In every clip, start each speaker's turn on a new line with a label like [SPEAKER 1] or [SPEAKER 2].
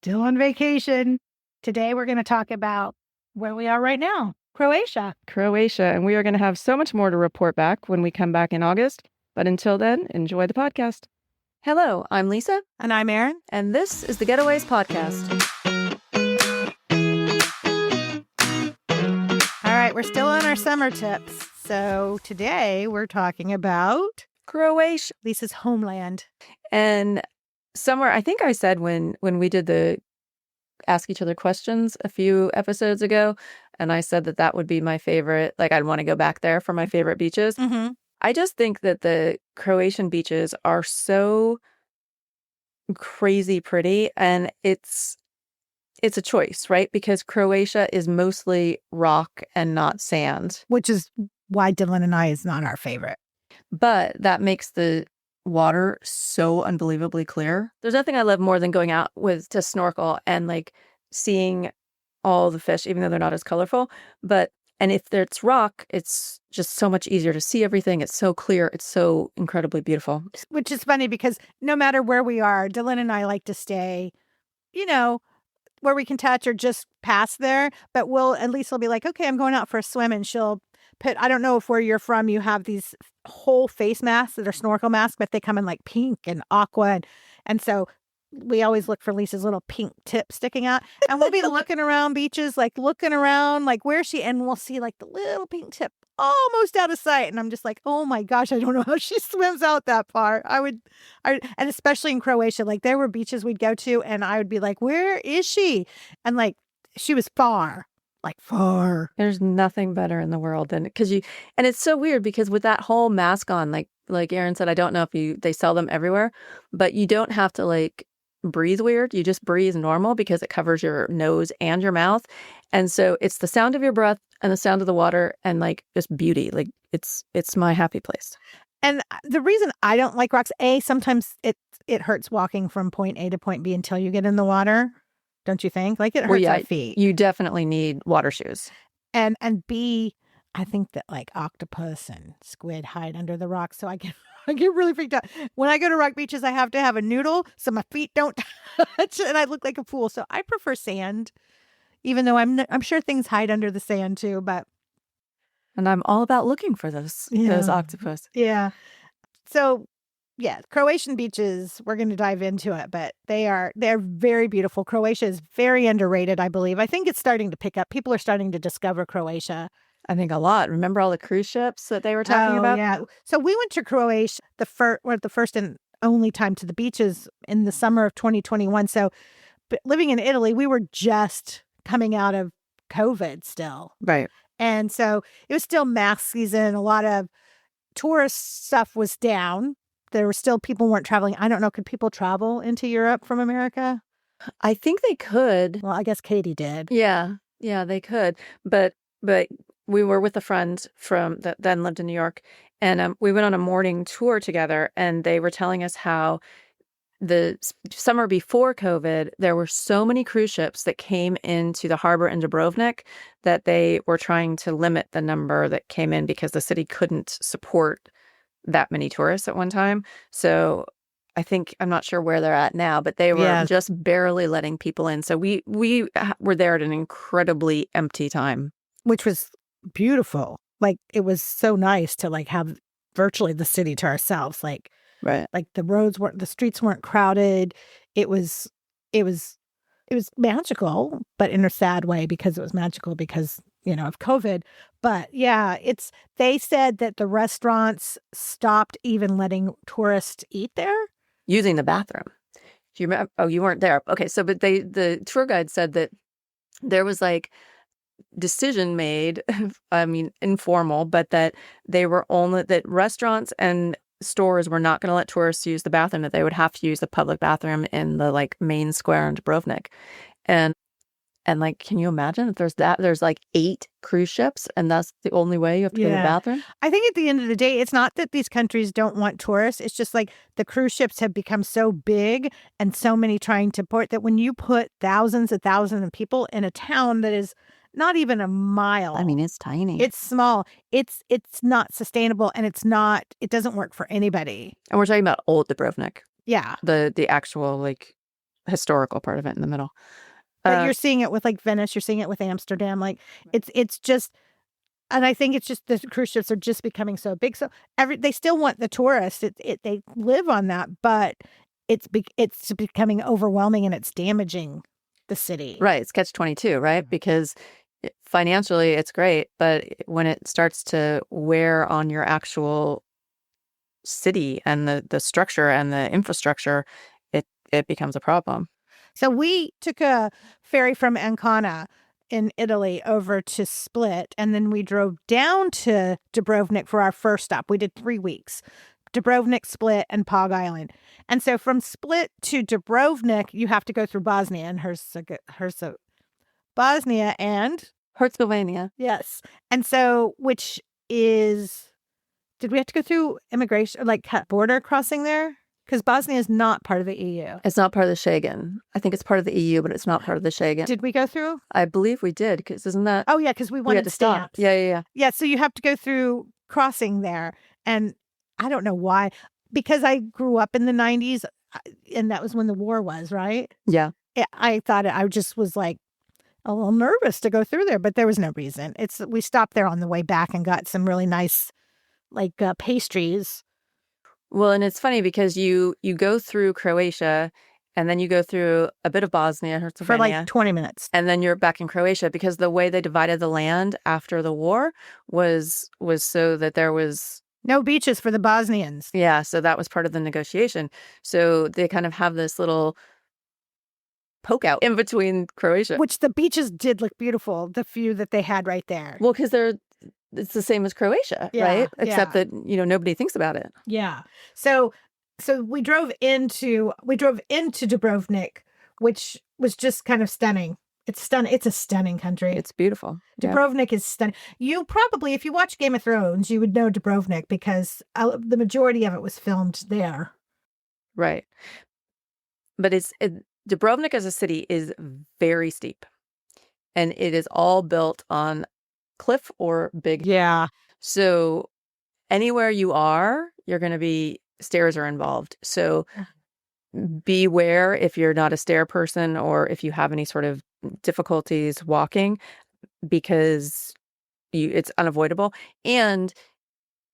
[SPEAKER 1] Still on vacation. Today we're going to talk about where we are right now, Croatia.
[SPEAKER 2] And we are going to have so much more to report back when we come back in August. But until then, enjoy the podcast. Hello, I'm Lisa.
[SPEAKER 1] And I'm Erin.
[SPEAKER 2] And this is the Getaways Podcast.
[SPEAKER 1] All right, we're still on our summer tips. So today we're talking about
[SPEAKER 2] Croatia,
[SPEAKER 1] Lisa's homeland.
[SPEAKER 2] And somewhere, I think I said when we did the Ask Each Other Questions a few episodes ago, and I said that would be my favorite, like I'd want to go back there for my favorite beaches.
[SPEAKER 1] Mm-hmm.
[SPEAKER 2] I just think that the Croatian beaches are so crazy pretty, and it's a choice, right? Because Croatia is mostly rock and not sand.
[SPEAKER 1] Which is why Dylan and I is not our favorite.
[SPEAKER 2] But that makes the water so unbelievably clear. There's nothing I love more than going out to snorkel and like seeing all the fish, even though they're not as colorful. And if it's rock, it's just so much easier to see everything. It's so clear. It's so incredibly beautiful.
[SPEAKER 1] Which is funny because no matter where we are, Dylan and I like to stay, where we can touch or just pass there. But at least we'll be like, okay, I'm going out for a swim, and she'll put, I don't know if where you're from, you have these whole face masks that are snorkel masks, but they come in like pink and aqua. And so we always look for Lisa's little pink tip sticking out. And we'll be looking around beaches, like looking around, like where's she? And we'll see like the little pink tip almost out of sight. And I'm just like, oh my gosh, I don't know how she swims out that far. And especially in Croatia, like there were beaches we'd go to and I would be like, where is she? And like, she was far. Like far.
[SPEAKER 2] There's nothing better in the world than and it's so weird because with that whole mask on, like Erin said, I don't know if they sell them everywhere, but you don't have to like breathe weird. You just breathe normal because it covers your nose and your mouth. And so it's the sound of your breath and the sound of the water and like just beauty. Like it's my happy place.
[SPEAKER 1] And the reason I don't like rocks, sometimes it hurts walking from point A to point B until you get in the water. Don't you think? Like it hurts our feet.
[SPEAKER 2] You definitely need water shoes.
[SPEAKER 1] And B, I think that like octopus and squid hide under the rocks. So I get really freaked out. When I go to rock beaches, I have to have a noodle so my feet don't touch and I look like a fool. So I prefer sand, even though I'm sure things hide under the sand too.
[SPEAKER 2] And I'm all about looking for those octopus.
[SPEAKER 1] Yeah. So yeah, Croatian beaches, we're going to dive into it, but they're very beautiful. Croatia is very underrated, I believe. I think it's starting to pick up. People are starting to discover Croatia.
[SPEAKER 2] I think a lot. Remember all the cruise ships that they were talking about?
[SPEAKER 1] Yeah. So we went to Croatia the first and only time to the beaches in the summer of 2021. So living in Italy, we were just coming out of COVID still.
[SPEAKER 2] Right.
[SPEAKER 1] And so it was still mask season. A lot of tourist stuff was down. There were still people weren't traveling. I don't know. Could people travel into Europe from America?
[SPEAKER 2] I think they could.
[SPEAKER 1] Well, I guess Katie did.
[SPEAKER 2] Yeah, they could. But we were with a friend that then lived in New York, and we went on a morning tour together, and they were telling us how the summer before COVID, there were so many cruise ships that came into the harbor in Dubrovnik that they were trying to limit the number that came in because the city couldn't support that many tourists at one time. So I'm not sure where they're at now, but they were just barely letting people in. So we were there at an incredibly empty time.
[SPEAKER 1] Which was beautiful. Like it was so nice to like have virtually the city to ourselves. Like,
[SPEAKER 2] right.
[SPEAKER 1] Like the streets weren't crowded. It was magical, but in a sad way because it was magical because of COVID. But yeah, they said that the restaurants stopped even letting tourists eat there.
[SPEAKER 2] Using the bathroom. Do you remember? Oh, you weren't there. Okay. So, but the tour guide said that there was like decision made, I mean, informal, but that that restaurants and stores were not going to let tourists use the bathroom, that they would have to use the public bathroom in the like main square in Dubrovnik. And like, can you imagine if there's like 8 cruise ships and that's the only way you have to go to the bathroom?
[SPEAKER 1] I think at the end of the day, it's not that these countries don't want tourists. It's just like the cruise ships have become so big and so many trying to port that when you put thousands and thousands of people in a town that is not even a mile.
[SPEAKER 2] I mean, it's tiny.
[SPEAKER 1] It's small. It's not sustainable and it doesn't work for anybody.
[SPEAKER 2] And we're talking about old Dubrovnik.
[SPEAKER 1] Yeah.
[SPEAKER 2] The actual like historical part of it in the middle.
[SPEAKER 1] But you're seeing it with like Venice, you're seeing it with Amsterdam. Like it's just, and I think it's just the cruise ships are just becoming so big. So they still want the tourists. They live on that, but it's becoming overwhelming and it's damaging the city.
[SPEAKER 2] Right. It's catch-22, right? Because financially it's great, but when it starts to wear on your actual city and the structure and the infrastructure, it becomes a problem.
[SPEAKER 1] So we took a ferry from Ancona in Italy over to Split, and then we drove down to Dubrovnik for our first stop. We did 3 weeks. Dubrovnik, Split, and Pog Island. And so from Split to Dubrovnik, you have to go through Bosnia and Bosnia and
[SPEAKER 2] Herzegovina.
[SPEAKER 1] Yes. And so, which is, did we have to go through immigration, like border crossing there? Because Bosnia is not part of the EU.
[SPEAKER 2] It's not part of the Schengen. I think it's part of the EU, but it's not part of the Schengen.
[SPEAKER 1] Did we go through?
[SPEAKER 2] I believe we did, because isn't that?
[SPEAKER 1] Oh, yeah, because we wanted
[SPEAKER 2] had to stop.
[SPEAKER 1] stamps.
[SPEAKER 2] Yeah.
[SPEAKER 1] Yeah, so you have to go through crossing there. And I don't know why. Because I grew up in the 90s, and that was when the war was, right?
[SPEAKER 2] Yeah.
[SPEAKER 1] I thought I just was like a little nervous to go through there, but there was no reason. We stopped there on the way back and got some really nice like pastries.
[SPEAKER 2] Well, and it's funny because you go through Croatia and then you go through a bit of Bosnia and Herzegovina
[SPEAKER 1] for like 20 minutes.
[SPEAKER 2] And then you're back in Croatia, because the way they divided the land after the war was so that there was
[SPEAKER 1] no beaches for the Bosnians.
[SPEAKER 2] Yeah, so that was part of the negotiation. So they kind of have this little poke out in between Croatia.
[SPEAKER 1] Which the beaches did look beautiful, the few that they had right there.
[SPEAKER 2] Well, because it's the same as Croatia, right? Except that, nobody thinks about it.
[SPEAKER 1] Yeah. So we drove into Dubrovnik, which was just kind of stunning. It's stunning. It's a stunning country.
[SPEAKER 2] It's beautiful.
[SPEAKER 1] Dubrovnik is stunning. You probably, if you watch Game of Thrones, you would know Dubrovnik because the majority of it was filmed there.
[SPEAKER 2] Right. But Dubrovnik as a city is very steep. And it is all built on cliff or big.
[SPEAKER 1] Yeah.
[SPEAKER 2] So anywhere you are, you're going to be, stairs are involved. So beware if you're not a stair person or if you have any sort of difficulties walking, because it's unavoidable. And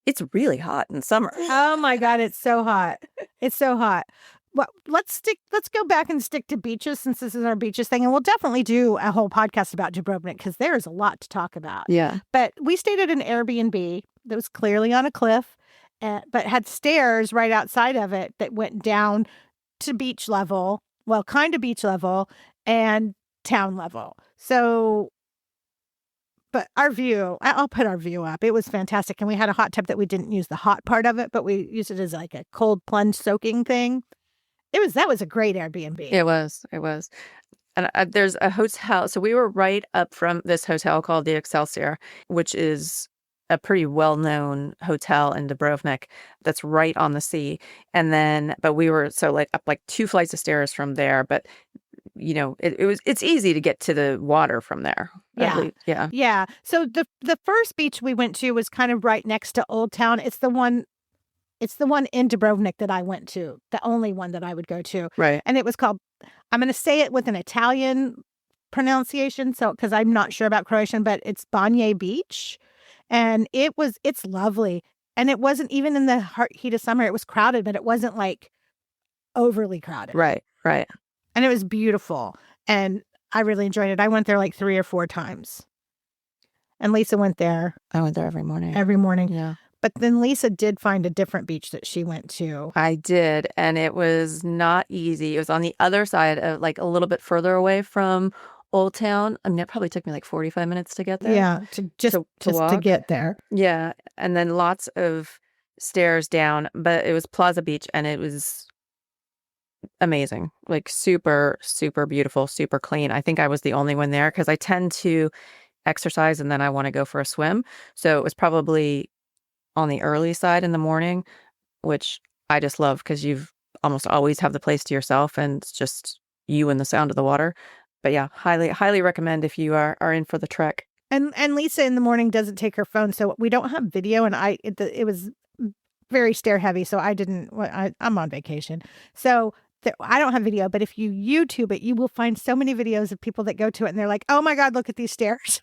[SPEAKER 2] it's really hot in summer.
[SPEAKER 1] Oh my God, it's so hot. It's so hot. Well, let's go back and stick to beaches since this is our beaches thing. And we'll definitely do a whole podcast about Dubrovnik because there's a lot to talk about.
[SPEAKER 2] Yeah.
[SPEAKER 1] But we stayed at an Airbnb that was clearly on a cliff, but had stairs right outside of it that went down to beach level, well, kind of beach level and town level. So, but our view, I'll put our view up. It was fantastic. And we had a hot tub that we didn't use the hot part of it, but we used it as like a cold plunge soaking thing. That was a great Airbnb.
[SPEAKER 2] It was. And there's a hotel. So we were right up from this hotel called the Excelsior, which is a pretty well-known hotel in Dubrovnik that's right on the sea. And then, but we were up like 2 flights of stairs from there. But it's easy to get to the water from there.
[SPEAKER 1] Yeah. So the first beach we went to was kind of right next to Old Town. It's the one in Dubrovnik that I went to, the only one that I would go to.
[SPEAKER 2] Right.
[SPEAKER 1] And it was called, I'm going to say it with an Italian pronunciation, so because I'm not sure about Croatian, but it's Banje Beach. And it's lovely. And it wasn't even in the heat of summer. It was crowded, but it wasn't like overly crowded.
[SPEAKER 2] Right.
[SPEAKER 1] And it was beautiful. And I really enjoyed it. I went there like 3 or 4 times. And Lisa went there.
[SPEAKER 2] I went there every morning.
[SPEAKER 1] Yeah. But then Lisa did find a different beach that she went to.
[SPEAKER 2] I did. And it was not easy. It was on the other side of like a little bit further away from Old Town. I mean, it probably took me like 45 minutes to get there.
[SPEAKER 1] Yeah. Just to get there.
[SPEAKER 2] Yeah. And then lots of stairs down. But it was Plaza Beach and it was amazing. Like super, super beautiful, super clean. I think I was the only one there because I tend to exercise and then I want to go for a swim. So it was probably on the early side in the morning, which I just love because you've almost always have the place to yourself and it's just you and the sound of the water. But yeah, highly recommend if you are in for the trek.
[SPEAKER 1] And Lisa in the morning doesn't take her phone, so we don't have video. And it was very stair heavy, so I'm on vacation. So I don't have video, but if you YouTube it, you will find so many videos of people that go to it and they're like, oh my God, look at these stairs.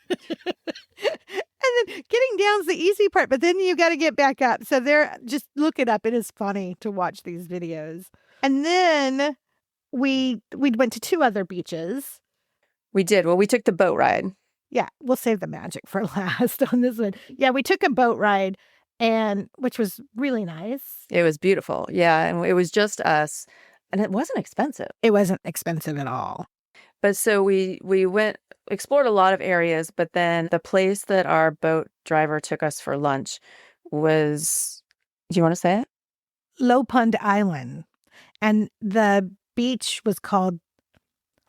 [SPEAKER 1] And then getting down's the easy part, but then you got to get back up. So they're just look it up. It is funny to watch these videos. And then we went to 2 other beaches.
[SPEAKER 2] We did. Well, we took the boat ride.
[SPEAKER 1] Yeah, we'll save the magic for last on this one. Yeah, we took a boat ride, and which was really nice.
[SPEAKER 2] It was beautiful. Yeah, and it was just us, and it wasn't expensive.
[SPEAKER 1] It wasn't expensive at all.
[SPEAKER 2] But so we went explored a lot of areas, but then the place that our boat driver took us for lunch was, do you want to say it?
[SPEAKER 1] Low Pond Island, and the beach was called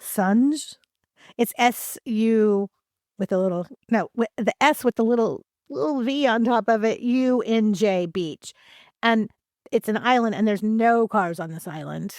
[SPEAKER 1] Sunj. It's SU with a little the S with the little V on top of it. UNJ Beach, and it's an island, and there's no cars on this island.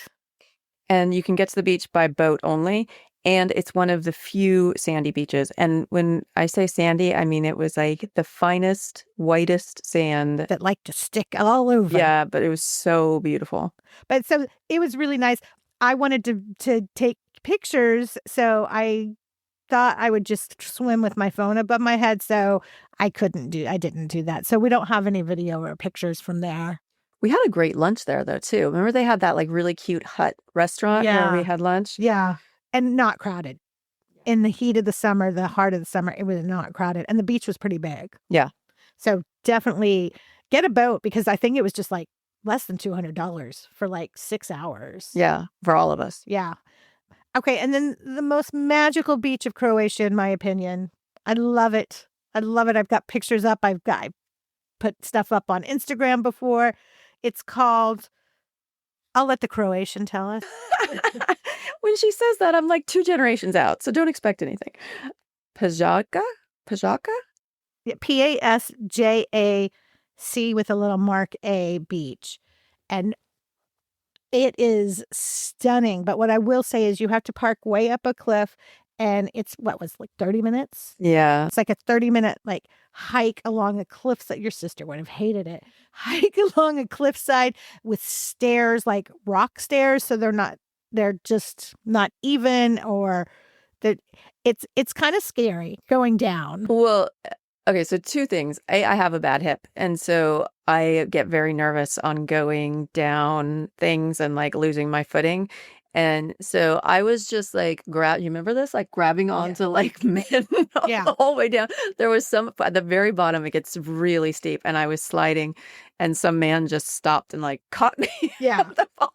[SPEAKER 2] And you can get to the beach by boat only. And it's one of the few sandy beaches. And when I say sandy, I mean it was like the finest, whitest sand.
[SPEAKER 1] That like to stick all over.
[SPEAKER 2] Yeah, but it was so beautiful.
[SPEAKER 1] But so it was really nice. I wanted to take pictures, so I thought I would just swim with my phone above my head. So I didn't do that. So we don't have any video or pictures from there.
[SPEAKER 2] We had a great lunch there though, too. Remember they had that like really cute hut restaurant where we had lunch?
[SPEAKER 1] Yeah. And not crowded. In the heat of the summer, the heart of the summer, it was not crowded. And the beach was pretty big.
[SPEAKER 2] Yeah.
[SPEAKER 1] So definitely get a boat, because I think it was just like less than $200 for like 6 hours.
[SPEAKER 2] Yeah, for all of us.
[SPEAKER 1] Yeah. Okay, and then the most magical beach of Croatia, in my opinion. I love it. I love it. I've got pictures up. I put stuff up on Instagram before. It's called, I'll let the Croatian tell us.
[SPEAKER 2] When she says that, I'm like 2 generations out, so don't expect anything. Pajaka? Pajaka?
[SPEAKER 1] Yeah, Pasjac with a little mark A beach. And it is stunning. But what I will say is you have to park way up a cliff, and it's what was like 30 minutes?
[SPEAKER 2] Yeah.
[SPEAKER 1] It's like a 30-minute like hike along a cliffside. Your sister would have hated it. Hike along a cliffside with stairs, like rock stairs. So they're just not even, or that it's kind of scary going down.
[SPEAKER 2] Well, okay, so 2 things. I have a bad hip, and so I get very nervous on going down things and like losing my footing. And so I was just like, you remember this? Like grabbing onto like men the whole way down. There was some, at the very bottom, it gets really steep, and I was sliding, and some man just stopped and like caught me at the bottom.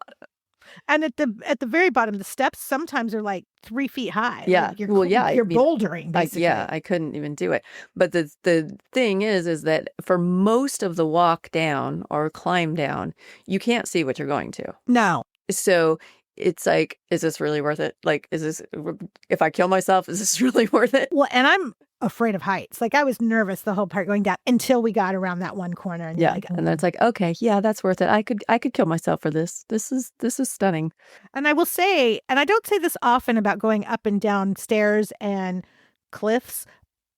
[SPEAKER 1] And at the very bottom, the steps sometimes are like 3 feet high.
[SPEAKER 2] Yeah.
[SPEAKER 1] Like you're bouldering, basically.
[SPEAKER 2] I couldn't even do it. But the thing is that for most of the walk down or climb down, you can't see what you're going to.
[SPEAKER 1] No.
[SPEAKER 2] So it's like, is this really worth it? Like, if I kill myself, is this really worth it?
[SPEAKER 1] Well, and I'm afraid of heights. Like I was nervous the whole part going down until we got around that one corner. And
[SPEAKER 2] and then it's like, okay, yeah, that's worth it. I could kill myself for this. This is stunning.
[SPEAKER 1] And I will say, and I don't say this often about going up and down stairs and cliffs,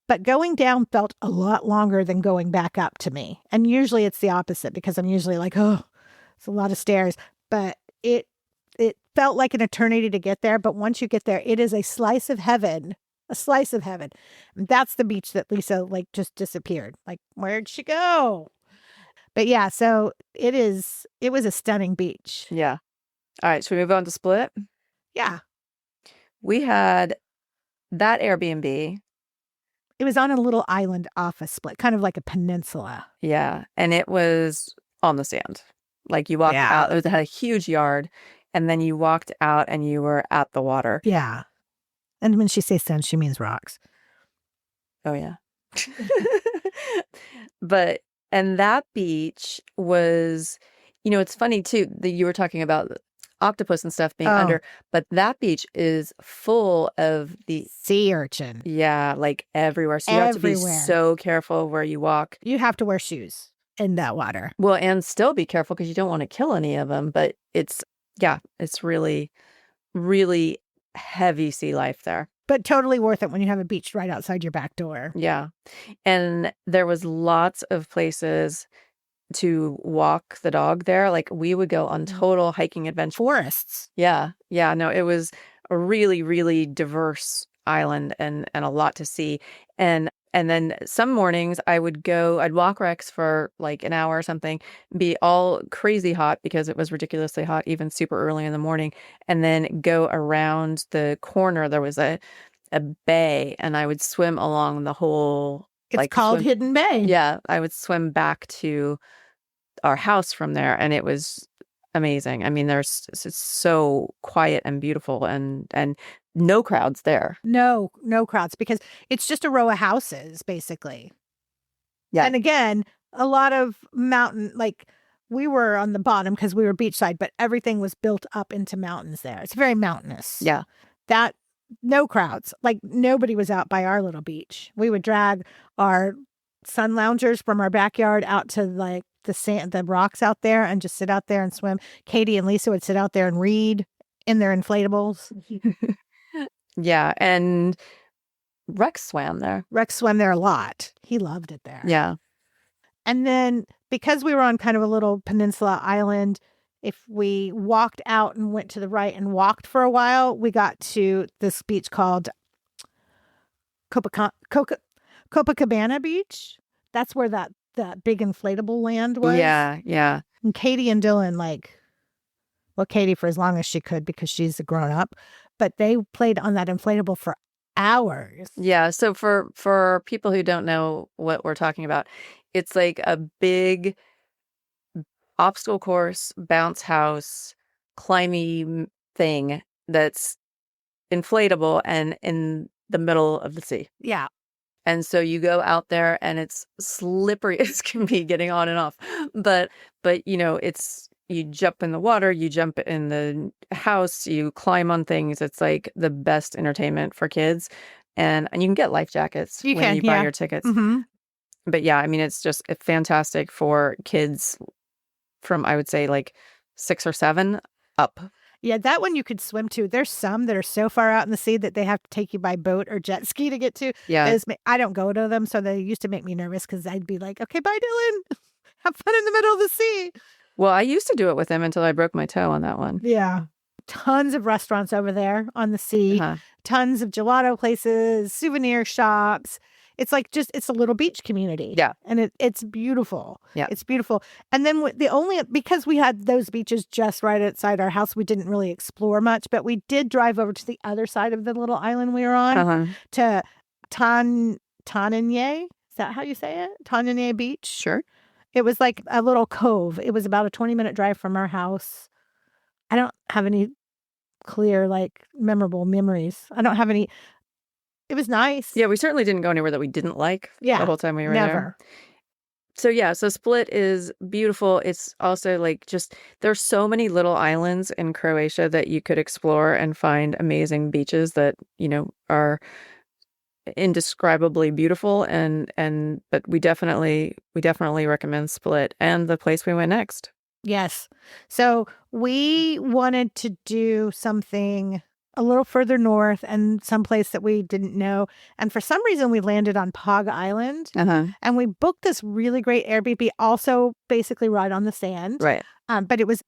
[SPEAKER 1] but going down felt a lot longer than going back up to me. And usually it's the opposite, because I'm usually like, oh, it's a lot of stairs. But it felt like an eternity to get there. But once you get there, it is a slice of heaven. A slice of heaven. And that's the beach that Lisa like just disappeared. Like, where'd she go? But yeah, so it was a stunning beach.
[SPEAKER 2] Yeah. All right. Should we move on to Split?
[SPEAKER 1] Yeah.
[SPEAKER 2] We had that Airbnb.
[SPEAKER 1] It was on a little island off of Split, kind of like a peninsula.
[SPEAKER 2] Yeah. And it was on the sand. Like you walked out, it had a huge yard, and then you walked out and you were at the water.
[SPEAKER 1] Yeah. And when she says sand, she means rocks.
[SPEAKER 2] Oh, yeah. And that beach was, it's funny too that you were talking about octopus and stuff being under, but that beach is full of the
[SPEAKER 1] sea urchin.
[SPEAKER 2] Yeah, like everywhere. So you have to be so careful where you walk.
[SPEAKER 1] You have to wear shoes in that water.
[SPEAKER 2] Well, and still be careful because you don't want to kill any of them. But it's really, really heavy sea life there.
[SPEAKER 1] But totally worth it when you have a beach right outside your back door.
[SPEAKER 2] Yeah. And there was lots of places to walk the dog there. Like we would go on total hiking adventures.
[SPEAKER 1] Forests.
[SPEAKER 2] Yeah. Yeah. No, it was a really, really diverse island and a lot to see. And then some mornings I'd walk Rex for like an hour or something, be all crazy hot because it was ridiculously hot, even super early in the morning, and then go around the corner. There was a bay, and I would swim along the whole,
[SPEAKER 1] It's
[SPEAKER 2] like
[SPEAKER 1] called
[SPEAKER 2] swim.
[SPEAKER 1] Hidden Bay.
[SPEAKER 2] Yeah, I would swim back to our house from there, and it was amazing. I mean, it's so quiet and beautiful, and no crowds there.
[SPEAKER 1] No crowds because it's just a row of houses, basically.
[SPEAKER 2] Yeah.
[SPEAKER 1] And again, a lot of mountain, like we were on the bottom because we were beachside, but everything was built up into mountains there. It's very mountainous.
[SPEAKER 2] Yeah.
[SPEAKER 1] That, no crowds. Like nobody was out by our little beach. We would drag our sun loungers from our backyard out to like the sand, the rocks out there, and just sit out there and swim. Katie and Lisa would sit out there and read in their inflatables.
[SPEAKER 2] Yeah, and Rex swam there.
[SPEAKER 1] Rex swam there a lot. He loved it there.
[SPEAKER 2] Yeah.
[SPEAKER 1] And then because we were on kind of a little peninsula island, if we walked out and went to the right and walked for a while, we got to this beach called Copacabana Beach. That's where that big inflatable land was.
[SPEAKER 2] Yeah, yeah.
[SPEAKER 1] And Katie and Dylan, Katie for as long as she could because she's a grown up, but they played on that inflatable for hours.
[SPEAKER 2] Yeah, so for people who don't know what we're talking about, it's like a big obstacle course, bounce house, climby thing that's inflatable and in the middle of the sea.
[SPEAKER 1] Yeah.
[SPEAKER 2] And so you go out there and it's slippery as can be getting on and off. But you jump in the water, you jump in the house, you climb on things. It's like the best entertainment for kids. And you can get life jackets when you buy your tickets.
[SPEAKER 1] Mm-hmm.
[SPEAKER 2] But yeah, I mean, it's just fantastic for kids from, I would say, like 6 or 7 up.
[SPEAKER 1] Yeah, that one you could swim to. There's some that are so far out in the sea that they have to take you by boat or jet ski to get to.
[SPEAKER 2] Yeah.
[SPEAKER 1] I don't go to them, so they used to make me nervous because I'd be like, okay, bye, Dylan. Have fun in the middle of the sea.
[SPEAKER 2] Well, I used to do it with him until I broke my toe on that one.
[SPEAKER 1] Yeah. Tons of restaurants over there on the sea. Tons of gelato places, souvenir shops. It's like it's a little beach community.
[SPEAKER 2] Yeah.
[SPEAKER 1] And it's beautiful.
[SPEAKER 2] Yeah.
[SPEAKER 1] It's beautiful. And then because we had those beaches just right outside our house, we didn't really explore much, but we did drive over to the other side of the little island we were on to Tananye. Is that how you say it? Tananye Beach?
[SPEAKER 2] Sure.
[SPEAKER 1] It was like a little cove. It was about a 20-minute drive from our house. I don't have any clear, memorable memories. I don't have any. It was nice.
[SPEAKER 2] Yeah, we certainly didn't go anywhere that we didn't like the whole time we were
[SPEAKER 1] never.
[SPEAKER 2] there. So Split is beautiful. It's also there's so many little islands in Croatia that you could explore and find amazing beaches that, are indescribably beautiful but we definitely recommend Split and the place we went next.
[SPEAKER 1] Yes. So we wanted to do something a little further north and someplace that we didn't know. And for some reason, we landed on Pog Island. And we booked this really great Airbnb, also basically right on the sand.
[SPEAKER 2] Right.
[SPEAKER 1] But it was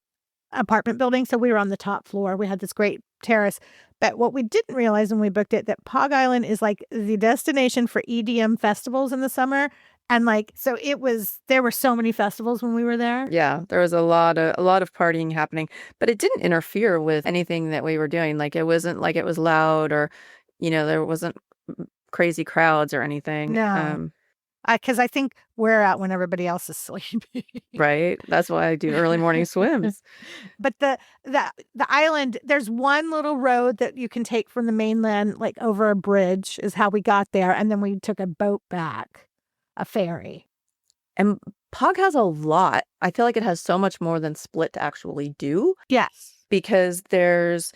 [SPEAKER 1] apartment building. So we were on the top floor. We had this great terrace. But what we didn't realize when we booked it, that Pog Island is like the destination for EDM festivals in the summer. And there were so many festivals when we were there. Yeah,
[SPEAKER 2] there was a lot of partying happening, but it didn't interfere with anything that we were doing. Like it wasn't like it was loud or, there wasn't crazy crowds or anything.
[SPEAKER 1] No, because I think we're out when everybody else is sleeping.
[SPEAKER 2] Right. That's why I do early morning swims.
[SPEAKER 1] But the island, there's one little road that you can take from the mainland, like over a bridge, is how we got there, and then we took a boat back. A ferry.
[SPEAKER 2] And Pog has a lot. I feel like it has so much more than Split to actually do.
[SPEAKER 1] Yes.
[SPEAKER 2] Because there's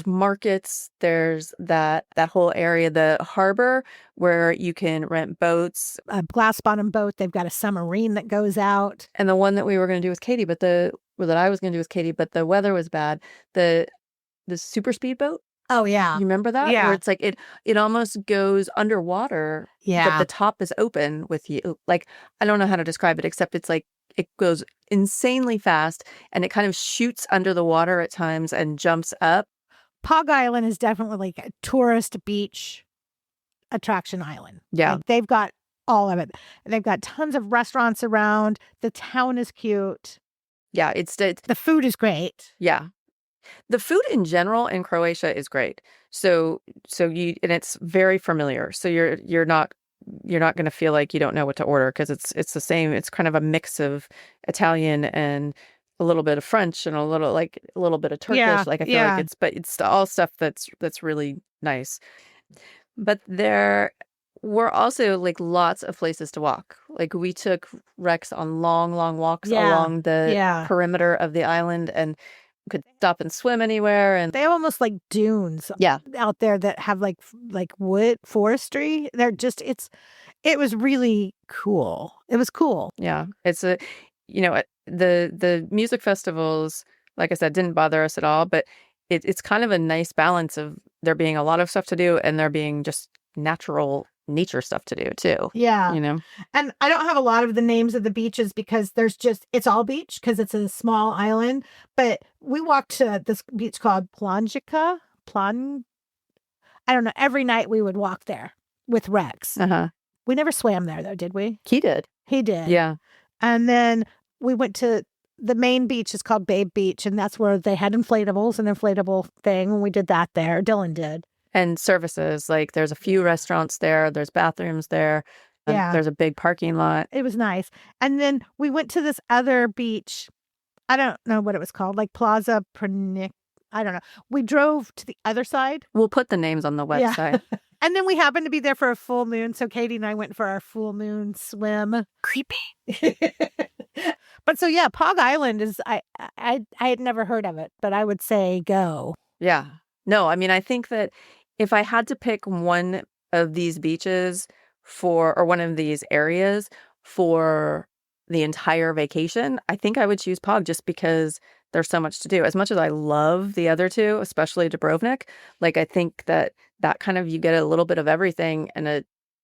[SPEAKER 2] markets, there's that whole area, the harbor where you can rent boats.
[SPEAKER 1] A glass bottom boat. They've got a submarine that goes out.
[SPEAKER 2] And the one that we were going to do with Katie, that I was going to do with Katie, but the weather was bad. The super speedboat.
[SPEAKER 1] Oh, yeah.
[SPEAKER 2] You remember that?
[SPEAKER 1] Yeah.
[SPEAKER 2] Where it's like it almost goes underwater.
[SPEAKER 1] Yeah.
[SPEAKER 2] But the top is open with you. Like, I don't know how to describe it, except it's like it goes insanely fast, and it kind of shoots under the water at times and jumps up.
[SPEAKER 1] Pog Island is definitely like a tourist beach attraction island.
[SPEAKER 2] Yeah.
[SPEAKER 1] Like they've got all of it. They've got tons of restaurants around. The town is cute.
[SPEAKER 2] Yeah, it's
[SPEAKER 1] The food is great.
[SPEAKER 2] yeah. The food in general in Croatia is great. So and it's very familiar. So you're not going to feel like you don't know what to order, because it's the same. It's kind of a mix of Italian and a little bit of French and a little bit of Turkish.
[SPEAKER 1] Yeah,
[SPEAKER 2] Like I feel
[SPEAKER 1] yeah.
[SPEAKER 2] like it's all stuff that's really nice. But there were also like lots of places to walk. Like we took Rex on long walks
[SPEAKER 1] Yeah,
[SPEAKER 2] along the
[SPEAKER 1] yeah.
[SPEAKER 2] perimeter of the island, and could stop and swim anywhere. And
[SPEAKER 1] They have almost like dunes
[SPEAKER 2] yeah,
[SPEAKER 1] out there that have like wood forestry. They're just it was really cool. It was cool.
[SPEAKER 2] yeah. It's the music festivals, like I said, didn't bother us at all. But it's kind of a nice balance of there being a lot of stuff to do and there being just natural nature stuff to do too.
[SPEAKER 1] Yeah.
[SPEAKER 2] You know?
[SPEAKER 1] And I don't have a lot of the names of the beaches because it's all beach because it's a small island. But we walked to this beach called Planjica. I don't know. Every night we would walk there with Rex.
[SPEAKER 2] Uh-huh.
[SPEAKER 1] We never swam there though, did we?
[SPEAKER 2] He did.
[SPEAKER 1] He did.
[SPEAKER 2] Yeah.
[SPEAKER 1] And then we went to the main beach is called Babe Beach, and that's where they had inflatables, an inflatable thing. And we did that there. Dylan did.
[SPEAKER 2] And services, like there's a few restaurants there, there's bathrooms there, and
[SPEAKER 1] Yeah.
[SPEAKER 2] there's a big parking lot.
[SPEAKER 1] It was nice. And then we went to this other beach. I don't know what it was called, like Plaza Prnik. I don't know. We drove to the other side.
[SPEAKER 2] We'll put the names on the website.
[SPEAKER 1] Yeah. And then we happened to be there for a full moon. So Katie and I went for our full moon swim. Creepy. But so yeah, Pog Island is I had never heard of it, but I would say go.
[SPEAKER 2] Yeah. No, I mean, I think that if I had to pick one of these beaches or one of these areas for the entire vacation, I think I would choose Pog, just because there's so much to do. As much as I love the other two, especially Dubrovnik, like I think that kind of, you get a little bit of everything and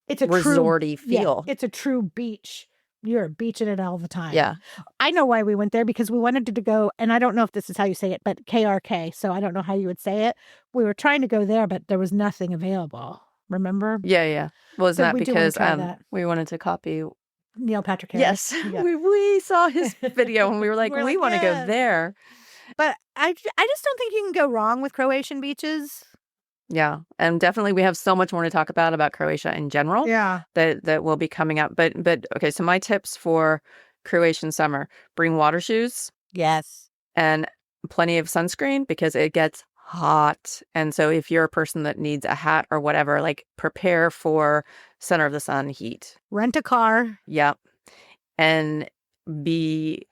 [SPEAKER 1] it's a
[SPEAKER 2] resorty
[SPEAKER 1] true,
[SPEAKER 2] feel.
[SPEAKER 1] Yeah, it's a true beach. You're beaching it all the time.
[SPEAKER 2] Yeah.
[SPEAKER 1] I know why we went there, because we wanted to go, and I don't know if this is how you say it, but KRK, so I don't know how you would say it. We were trying to go there, but there was nothing available. Remember?
[SPEAKER 2] Yeah. Well, isn't
[SPEAKER 1] So
[SPEAKER 2] that
[SPEAKER 1] we do wanna
[SPEAKER 2] because
[SPEAKER 1] try that.
[SPEAKER 2] we wanted to copy
[SPEAKER 1] Neil Patrick Harris.
[SPEAKER 2] Yes.
[SPEAKER 1] Yeah.
[SPEAKER 2] We saw his video and we were like,
[SPEAKER 1] We're
[SPEAKER 2] we
[SPEAKER 1] like,
[SPEAKER 2] want to
[SPEAKER 1] "Yes."
[SPEAKER 2] go there.
[SPEAKER 1] But I just don't think you can go wrong with Croatian beaches.
[SPEAKER 2] Yeah. And definitely we have so much more to talk about Croatia in general.
[SPEAKER 1] Yeah.
[SPEAKER 2] That will be coming up. But okay, so my tips for Croatian summer: bring water shoes
[SPEAKER 1] Yes.
[SPEAKER 2] and plenty of sunscreen, because it gets hot. And so if you're a person that needs a hat or whatever, like prepare for center of the sun heat.
[SPEAKER 1] Rent a car.
[SPEAKER 2] Yep. And be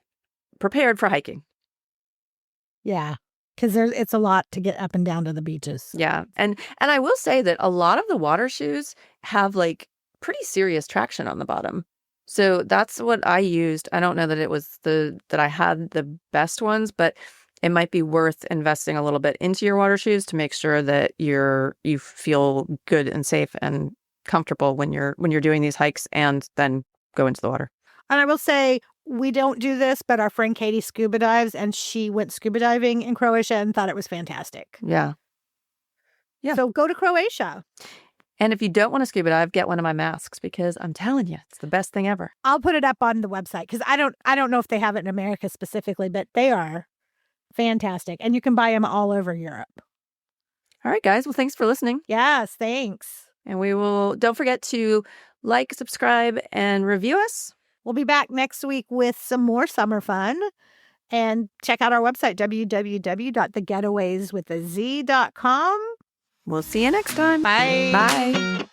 [SPEAKER 2] prepared for hiking.
[SPEAKER 1] Yeah. Because it's a lot to get up and down to the beaches.
[SPEAKER 2] Yeah. And I will say that a lot of the water shoes have like pretty serious traction on the bottom. So that's what I used. I don't know that it was that I had the best ones, but it might be worth investing a little bit into your water shoes to make sure that you feel good and safe and comfortable when you're doing these hikes and then go into the water.
[SPEAKER 1] And I will say, we don't do this, but our friend Katie scuba dives, and she went scuba diving in Croatia and thought it was fantastic.
[SPEAKER 2] Yeah. Yeah.
[SPEAKER 1] So go to Croatia.
[SPEAKER 2] And if you don't want to scuba dive, get one of my masks, because I'm telling you, it's the best thing ever.
[SPEAKER 1] I'll put it up on the website, because I don't know if they have it in America specifically, but they are fantastic. And you can buy them all over Europe.
[SPEAKER 2] All right, guys. Well, thanks for listening.
[SPEAKER 1] Yes, thanks.
[SPEAKER 2] And don't forget to like, subscribe, and review us.
[SPEAKER 1] We'll be back next week with some more summer fun. And check out our website, www.thegetawayswithaz.com.
[SPEAKER 2] We'll see you next time.
[SPEAKER 1] Bye.
[SPEAKER 2] Bye.